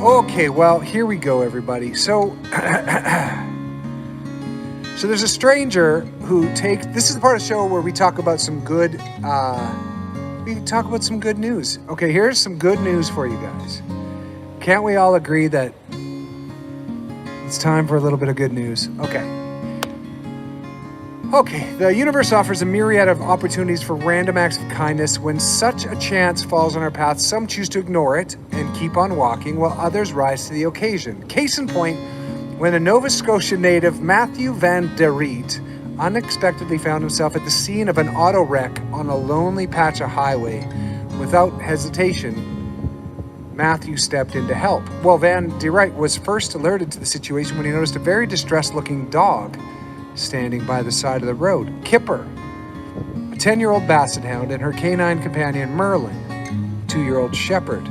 Okay, well, here we go, everybody. So, so there's a stranger who this is the part of the show where we talk about some good, news. Okay, here's some good news for you guys. Can't we all agree that it's time for a little bit of good news? Okay, the universe offers a myriad of opportunities for random acts of kindness. When such a chance falls on our path, some choose to ignore it and keep on walking, while others rise to the occasion. Case in point, when a Nova Scotia native, Matthew Van Der Riet, unexpectedly found himself at the scene of an auto wreck on a lonely patch of highway. Without hesitation, Matthew stepped in to help. Well, Van Der Riet was first alerted to the situation when he noticed a very distressed-looking dog standing by the side of the road. Kipper, a 10-year-old basset hound, and her canine companion Merlin, a 2-year-old shepherd.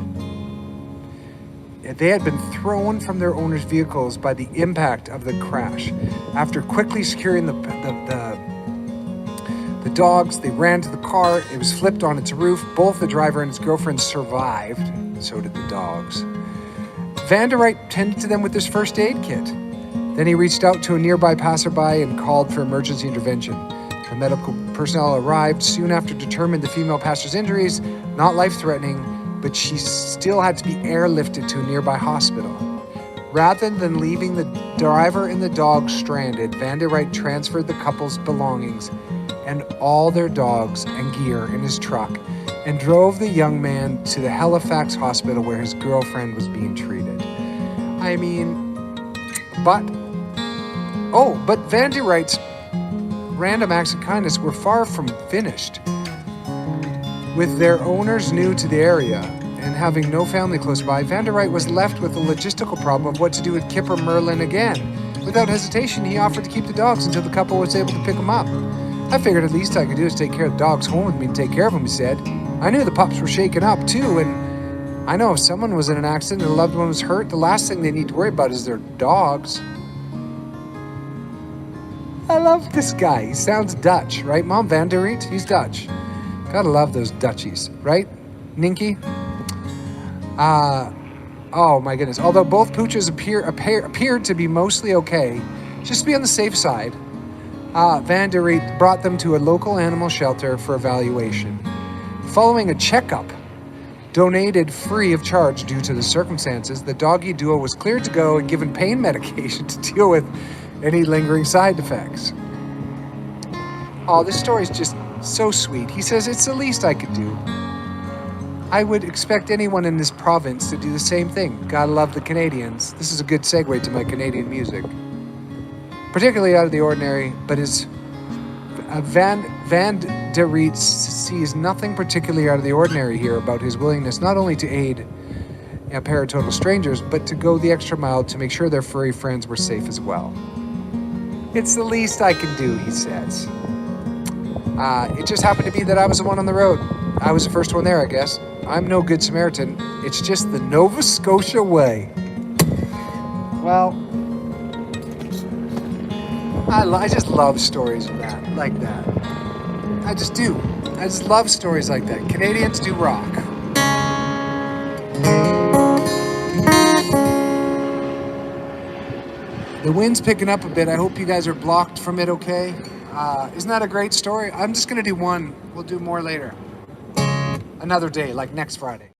They had been thrown from their owners' vehicles by the impact of the crash. After quickly securing the dogs, they ran to the car. It was flipped on its roof. Both the driver and his girlfriend survived. So did the dogs. Van Der Riet tended to them with his first aid kit. Then he reached out to a nearby passerby and called for emergency intervention. The medical personnel arrived soon after, determined the female passenger's injuries, not life-threatening, but she still had to be airlifted to a nearby hospital. Rather than leaving the driver and the dog stranded, Van Der Riet transferred the couple's belongings and all their dogs and gear in his truck and drove the young man to the Halifax hospital where his girlfriend was being treated. But Van Der Riet's random acts of kindness were far from finished. With their owners new to the area and having no family close by, Van Der Riet was left with the logistical problem of what to do with Kipper Merlin again. Without hesitation, he offered to keep the dogs until the couple was able to pick them up. I figured the least I could do is take care of the dogs home with me and take care of them, he said. I knew the pups were shaken up too, and I know if someone was in an accident and a loved one was hurt, the last thing they need to worry about is their dogs. I love this guy. He sounds Dutch, right, Mom? Van Der Riet? He's Dutch. Gotta love those Dutchies, right? Ninky? Oh my goodness. Although both pooches appeared to be mostly okay, just to be on the safe side, Van Der Riet brought them to a local animal shelter for evaluation. Following a checkup, donated free of charge due to the circumstances, the doggy duo was cleared to go and given pain medication to deal with any lingering side effects. Oh, this story is just so sweet. He says, it's the least I could do. I would expect anyone in this province to do the same thing. Gotta love the Canadians. This is a good segue to my Canadian music. Particularly out of the ordinary, but Van Der Riet sees nothing particularly out of the ordinary here about his willingness not only to aid a pair of total strangers, but to go the extra mile to make sure their furry friends were safe as well. It's the least I can do, he says. It just happened to be that I was the one on the road. I was the first one there, I guess. I'm no good Samaritan. It's just the Nova Scotia way. Well, I just love stories like that. I just do. I just love stories like that. Canadians do rock. The wind's picking up a bit. I hope you guys are blocked from it okay. Isn't that a great story? I'm just going to do one. We'll do more later. Another day, like next Friday.